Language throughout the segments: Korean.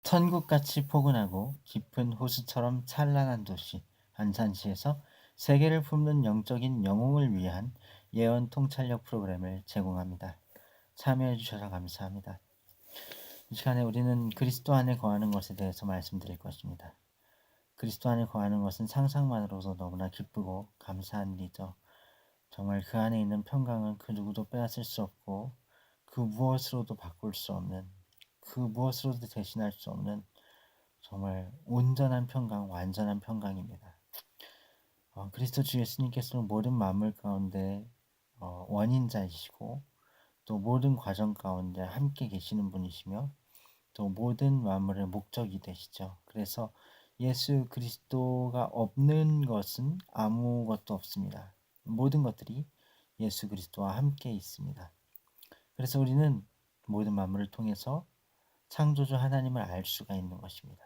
천국같이 포근하고 깊은 호수처럼 찬란한 도시 안산시에서 세계를 품는 영적인 영웅을 위한 예언 통찰력 프로그램을 제공합니다. 참여해 주셔서 감사합니다. 이 시간에 우리는 그리스도 안에 거하는 것에 대해서 말씀드릴 것입니다. 그리스도 안에 거하는 것은 상상만으로도 너무나 기쁘고 감사한 일이죠. 정말 그 안에 있는 평강은 그 누구도 빼앗을 수 없고 그 무엇으로도 바꿀 수 없는, 그 무엇으로도 대신할 수 없는 정말 온전한 평강, 완전한 평강입니다. 그리스도 주 예수님께서는 모든 만물 가운데 원인자이시고 또 모든 과정 가운데 함께 계시는 분이시며 또 모든 만물의 목적이 되시죠. 그래서 예수 그리스도가 없는 것은 아무것도 없습니다. 모든 것들이 예수 그리스도와 함께 있습니다. 그래서 우리는 모든 만물을 통해서 창조주 하나님을 알 수가 있는 것입니다.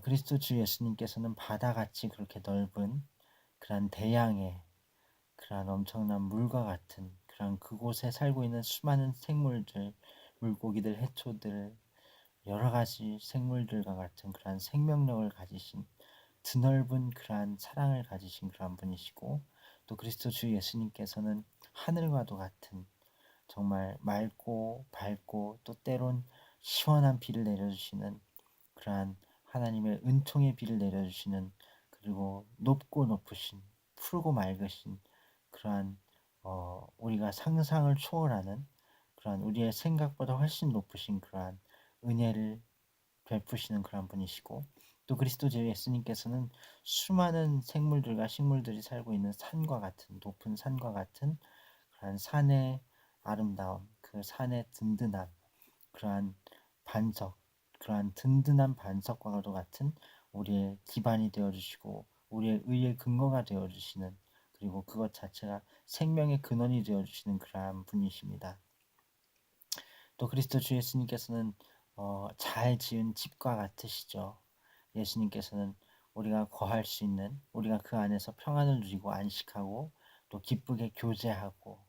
그리스도 주 예수님께서는 바다같이 그렇게 넓은 그러한 대양의 그러한 엄청난 물과 같은 그러한 그곳에 살고 있는 수많은 생물들, 물고기들, 해초들, 여러 가지 생물들과 같은 그러한 생명력을 가지신 드넓은 그러한 사랑을 가지신 그러한 분이시고 또 그리스도 주 예수님께서는 하늘과도 같은 정말 맑고 밝고 또 때론 시원한 비를 내려주시는 그러한 하나님의 은총의 비를 내려주시는 그리고 높고 높으신 푸르고 맑으신 그러한 우리가 상상을 초월하는 그러한 우리의 생각보다 훨씬 높으신 그러한 은혜를 베푸시는 그러한 분이시고 또 그리스도 제 예수님께서는 수많은 생물들과 식물들이 살고 있는 산과 같은 높은 산과 같은 그러한 산의 아름다움, 그 산의 든든함, 그러한 반석, 그러한 든든한 반석과도 같은 우리의 기반이 되어주시고 우리의 의의 근거가 되어주시는 그리고 그것 자체가 생명의 근원이 되어주시는 그러한 분이십니다. 또 그리스도 주 예수님께서는 잘 지은 집과 같으시죠. 예수님께서는 우리가 거할 수 있는 우리가 그 안에서 평안을 누리고 안식하고 또 기쁘게 교제하고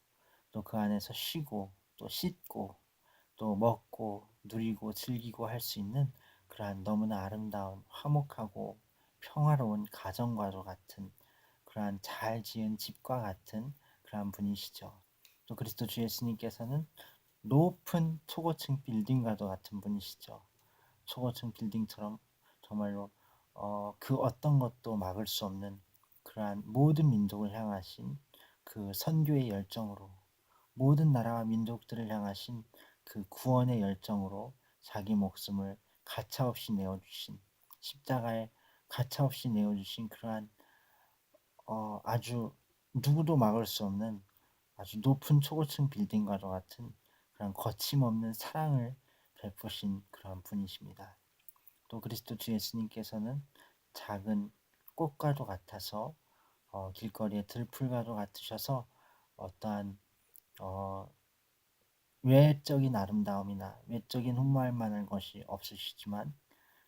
또 그 안에서 쉬고 또 씻고 또 먹고 누리고 즐기고 할 수 있는 그러한 너무나 아름다운 화목하고 평화로운 가정과도 같은 그러한 잘 지은 집과 같은 그러한 분이시죠. 또 그리스도 주 예수님께서는 높은 초고층 빌딩과도 같은 분이시죠. 초고층 빌딩처럼 정말로 그 어떤 것도 막을 수 없는 그러한 모든 민족을 향하신 그 선교의 열정으로 모든 나라와 민족들을 향하신 그 구원의 열정으로 자기 목숨을 가차없이 내어주신 십자가에 가차없이 내어주신 그러한 아주 누구도 막을 수 없는 아주 높은 초고층 빌딩과도 같은 그런 거침없는 사랑을 베푸신 그러한 분이십니다. 또 그리스도 주 예수님께서는 작은 꽃과도 같아서 길거리의 들풀과도 같으셔서 어떠한 외적인 아름다움이나 외적인 흠모할 만한 것이 없으시지만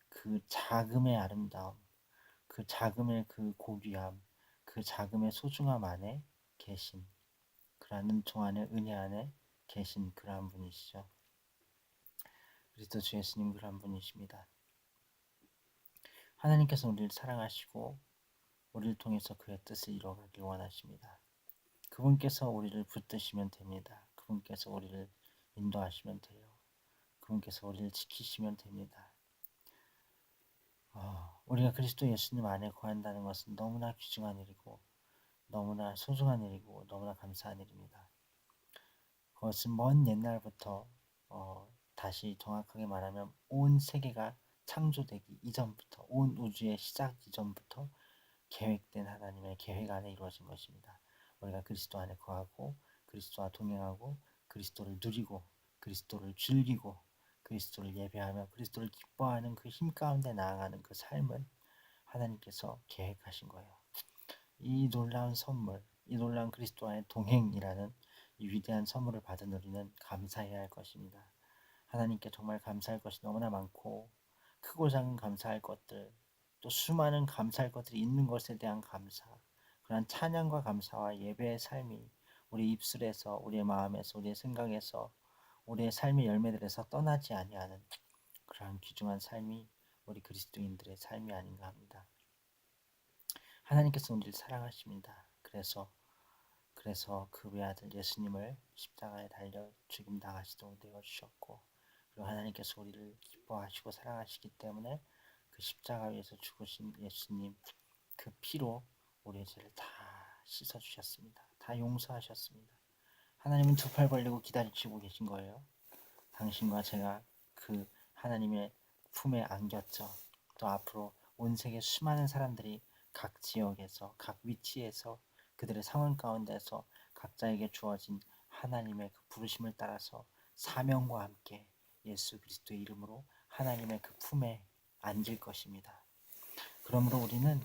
그 자금의 아름다움, 그 자금의 그 고귀함, 그 자금의 소중함 안에 계신 그러한 은총 안에 은혜 안에 계신 그러한 분이시죠. 그리스도 주 예수님 그러한 분이십니다. 하나님께서 우리를 사랑하시고 우리를 통해서 그의 뜻을 이루어가길 원하십니다. 그분께서 우리를 붙드시면 됩니다. 그분께서 우리를 인도하시면 돼요. 그분께서 우리를 지키시면 됩니다. 우리가 그리스도 예수님 안에 거한다는 것은 너무나 귀중한 일이고 너무나 소중한 일이고 너무나 감사한 일입니다. 그것은 먼 옛날부터 다시 정확하게 말하면 온 세계가 창조되기 이전부터 온 우주의 시작 이전부터 계획된 하나님의 계획 안에 이루어진 것입니다. 우리가 그리스도 안에 거하고 그리스도와 동행하고 그리스도를 누리고 그리스도를 즐기고 그리스도를 예배하며 그리스도를 기뻐하는 그 힘 가운데 나아가는 그 삶은 하나님께서 계획하신 거예요. 이 놀라운 선물, 이 놀라운 그리스도 안의 동행이라는 이 위대한 선물을 받은 우리는 감사해야 할 것입니다. 하나님께 정말 감사할 것이 너무나 많고 크고 작은 감사할 것들 또 수많은 감사할 것들이 있는 것에 대한 감사 그런 찬양과 감사와 예배의 삶이 우리 입술에서 우리의 마음에서 우리의 생각에서 우리의 삶의 열매들에서 떠나지 아니하는 그러한 귀중한 삶이 우리 그리스도인들의 삶이 아닌가 합니다. 하나님께서 우리를 사랑하십니다. 그래서 그 외아들 예수님을 십자가에 달려 죽임 당하시도록 내어주셨고, 그리고 하나님께서 우리를 기뻐하시고 사랑하시기 때문에 그 십자가 위에서 죽으신 예수님 그 피로 우리의 죄를 다 씻어주셨습니다. 다 용서하셨습니다. 하나님은 두 팔 벌리고 기다리시고 계신 거예요. 당신과 제가 그 하나님의 품에 안겼죠. 또 앞으로 온 세계 수많은 사람들이 각 지역에서 각 위치에서 그들의 상황 가운데서 각자에게 주어진 하나님의 그 부르심을 따라서 사명과 함께 예수 그리스도의 이름으로 하나님의 그 품에 안길 것입니다. 그러므로 우리는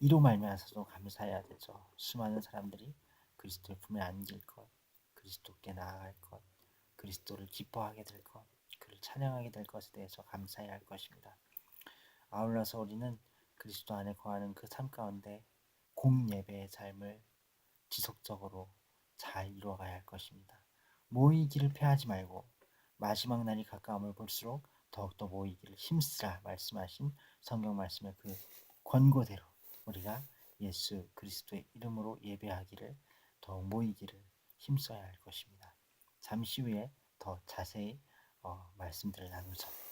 이로 말미암아서도 감사해야 되죠. 수많은 사람들이 그리스도의 품에 안길 것, 그리스도께 나아갈 것, 그리스도를 기뻐하게 될 것, 그를 찬양하게 될 것에 대해서 감사해야 할 것입니다. 아울러서 우리는 그리스도 안에 거하는 그 삶 가운데 공예배의 삶을 지속적으로 잘 이루어가야 할 것입니다. 모이기를 패하지 말고 마지막 날이 가까움을 볼수록 더욱더 모이기를 힘쓰라 말씀하신 성경 말씀의 그 권고대로 우리가 예수 그리스도의 이름으로 예배하기를 더욱 모이기를 힘써야 할 것입니다. 잠시 후에 더 자세히 말씀들을 나누죠.